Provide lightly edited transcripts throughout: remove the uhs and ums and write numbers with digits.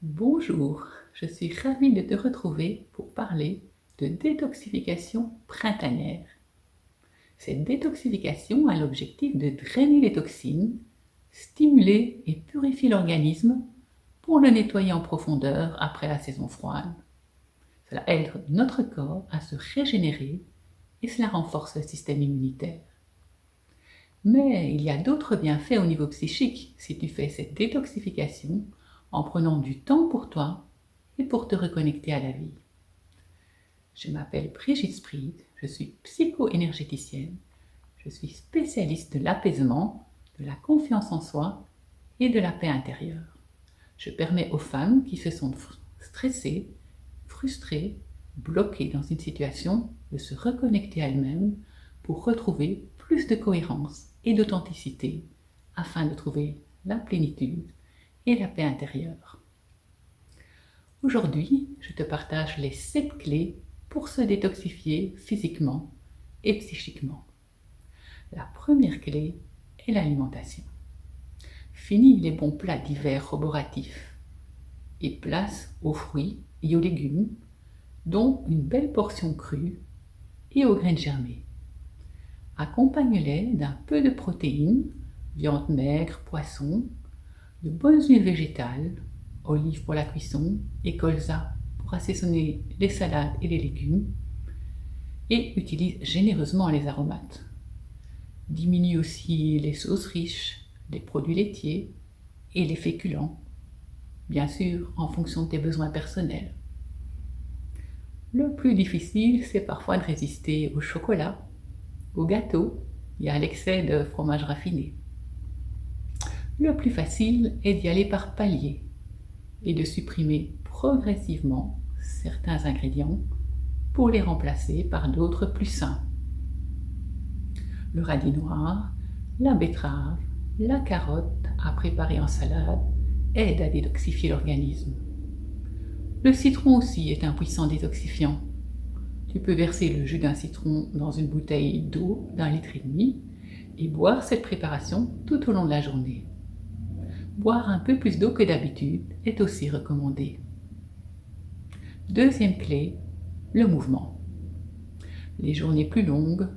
Bonjour, je suis ravie de te retrouver pour parler de détoxification printanière. Cette détoxification a l'objectif de drainer les toxines, stimuler et purifier l'organisme pour le nettoyer en profondeur après la saison froide. Cela aide notre corps à se régénérer et cela renforce le système immunitaire. Mais il y a d'autres bienfaits au niveau psychique si tu fais cette détoxification en prenant du temps pour toi et pour te reconnecter à la vie. Je m'appelle Brigitte Spride, je suis psycho-énergéticienne, je suis spécialiste de l'apaisement, de la confiance en soi et de la paix intérieure. Je permets aux femmes qui se sentent stressées, frustrées, bloquées dans une situation de se reconnecter à elles-mêmes pour retrouver plus de cohérence et d'authenticité afin de trouver la plénitude et la paix intérieure. Aujourd'hui, je te partage les 7 clés pour se détoxifier physiquement et psychiquement. La première clé est l'alimentation. Fini les bons plats d'hiver roboratifs et place aux fruits et aux légumes, dont une belle portion crue et aux graines germées. Accompagne-les d'un peu de protéines, viande maigre, poisson, de bonnes huiles végétales, olives pour la cuisson et colza pour assaisonner les salades et les légumes, et utilise généreusement les aromates. Diminue aussi les sauces riches, les produits laitiers et les féculents, bien sûr en fonction de tes besoins personnels. Le plus difficile, c'est parfois de résister au chocolat, au gâteau et à l'excès de fromage raffiné. Le plus facile est d'y aller par paliers et de supprimer progressivement certains ingrédients pour les remplacer par d'autres plus sains. Le radis noir, la betterave, la carotte à préparer en salade aident à détoxifier l'organisme. Le citron aussi est un puissant détoxifiant. Tu peux verser le jus d'un citron dans une bouteille d'eau d'1,5 litre et boire cette préparation tout au long de la journée. Boire un peu plus d'eau que d'habitude est aussi recommandé. Deuxième clé, le mouvement. Les journées plus longues,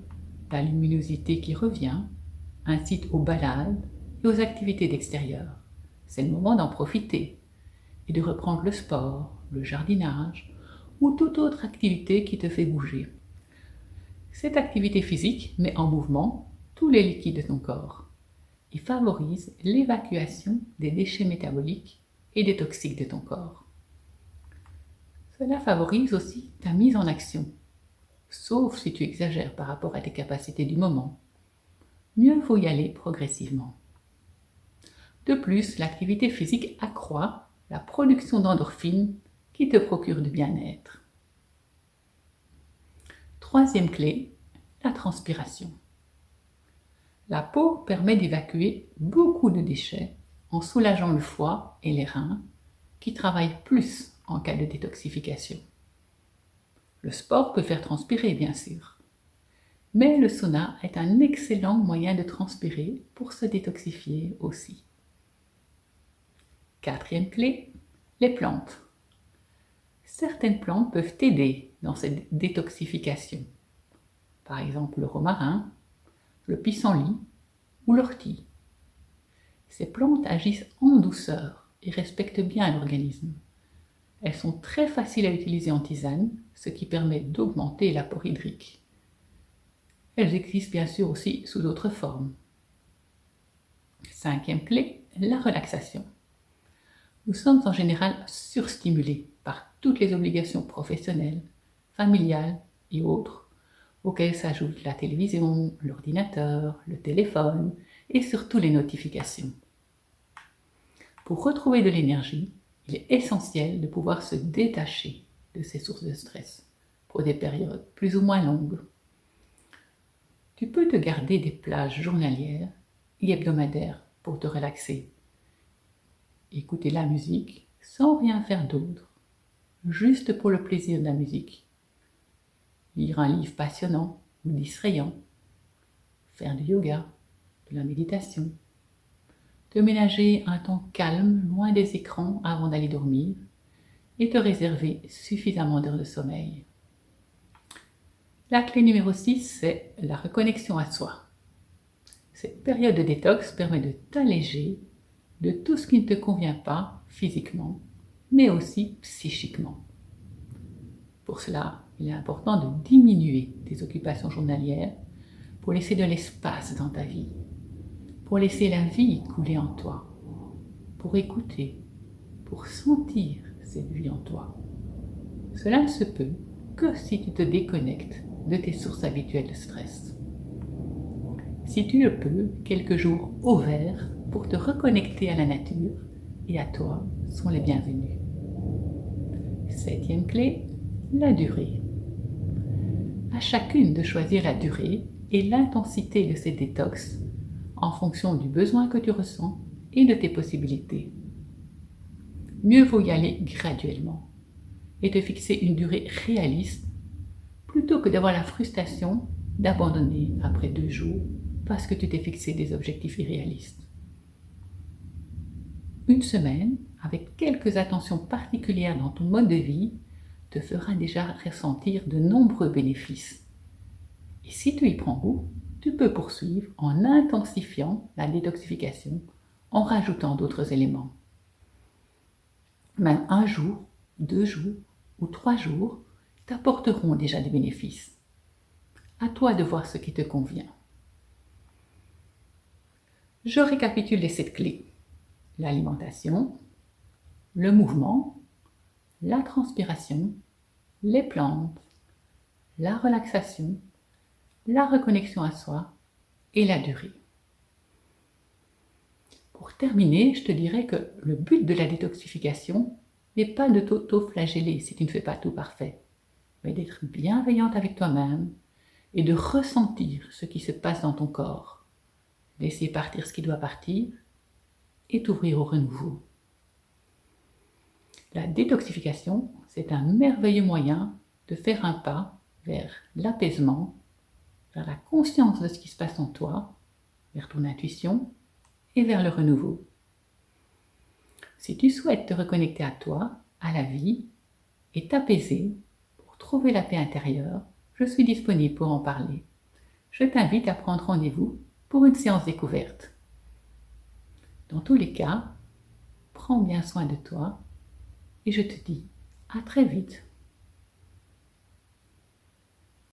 la luminosité qui revient, incitent aux balades et aux activités d'extérieur. C'est le moment d'en profiter et de reprendre le sport, le jardinage ou toute autre activité qui te fait bouger. Cette activité physique met en mouvement tous les liquides de ton corps et favorise l'évacuation des déchets métaboliques et des toxiques de ton corps. Cela favorise aussi ta mise en action, sauf si tu exagères par rapport à tes capacités du moment. Mieux vaut y aller progressivement. De plus, l'activité physique accroît la production d'endorphines qui te procurent du bien-être. Troisième clé, la transpiration. La peau permet d'évacuer beaucoup de déchets en soulageant le foie et les reins qui travaillent plus en cas de détoxification. Le sport peut faire transpirer, bien sûr, mais le sauna est un excellent moyen de transpirer pour se détoxifier aussi. Quatrième clé, les plantes. Certaines plantes peuvent t'aider dans cette détoxification. Par exemple le romarin, le pissenlit ou l'ortie. Ces plantes agissent en douceur et respectent bien l'organisme. Elles sont très faciles à utiliser en tisane, ce qui permet d'augmenter l'apport hydrique. Elles existent bien sûr aussi sous d'autres formes. Cinquième clé, la relaxation. Nous sommes en général surstimulés par toutes les obligations professionnelles, familiales et autres, auxquelles s'ajoutent la télévision, l'ordinateur, le téléphone et surtout les notifications. Pour retrouver de l'énergie, il est essentiel de pouvoir se détacher de ces sources de stress pour des périodes plus ou moins longues. Tu peux te garder des plages journalières et hebdomadaires pour te relaxer. Écouter la musique sans rien faire d'autre, juste pour le plaisir de la musique. Lire un livre passionnant ou distrayant. Faire du yoga, de la méditation. te ménager un temps calme, loin des écrans avant d'aller dormir et te réserver suffisamment d'heures de sommeil. La clé numéro 6, c'est la reconnexion à soi. Cette période de détox permet de t'alléger de tout ce qui ne te convient pas physiquement, mais aussi psychiquement. Pour cela, il est important de diminuer tes occupations journalières pour laisser de l'espace dans ta vie, pour laisser la vie couler en toi, pour écouter, pour sentir cette vie en toi. Cela ne se peut que si tu te déconnectes de tes sources habituelles de stress. Si tu le peux, quelques jours au vert pour te reconnecter à la nature et à toi sont les bienvenus. 7e clé, la durée. À chacune de choisir la durée et l'intensité de ces détox en fonction du besoin que tu ressens et de tes possibilités. Mieux vaut y aller graduellement et te fixer une durée réaliste plutôt que d'avoir la frustration d'abandonner après 2 jours parce que tu t'es fixé des objectifs irréalistes. Une semaine, avec quelques attentions particulières dans ton mode de vie, te fera déjà ressentir de nombreux bénéfices. Et si tu y prends goût, tu peux poursuivre en intensifiant la détoxification en rajoutant d'autres éléments. Même 1 jour, 2 jours ou 3 jours t'apporteront déjà des bénéfices. À toi de voir ce qui te convient. Je récapitule les 7 clés. L'alimentation, le mouvement, la transpiration, les plantes, la relaxation, la reconnexion à soi et la durée. Pour terminer, je te dirais que le but de la détoxification n'est pas de t'auto-flageller si tu ne fais pas tout parfait, mais d'être bienveillante avec toi-même et de ressentir ce qui se passe dans ton corps, laisser partir ce qui doit partir et t'ouvrir au renouveau. La détoxification, c'est un merveilleux moyen de faire un pas vers l'apaisement, vers la conscience de ce qui se passe en toi, vers ton intuition et vers le renouveau. Si tu souhaites te reconnecter à toi, à la vie et t'apaiser pour trouver la paix intérieure, je suis disponible pour en parler. Je t'invite à prendre rendez-vous pour une séance découverte. Dans tous les cas, prends bien soin de toi et je te dis à très vite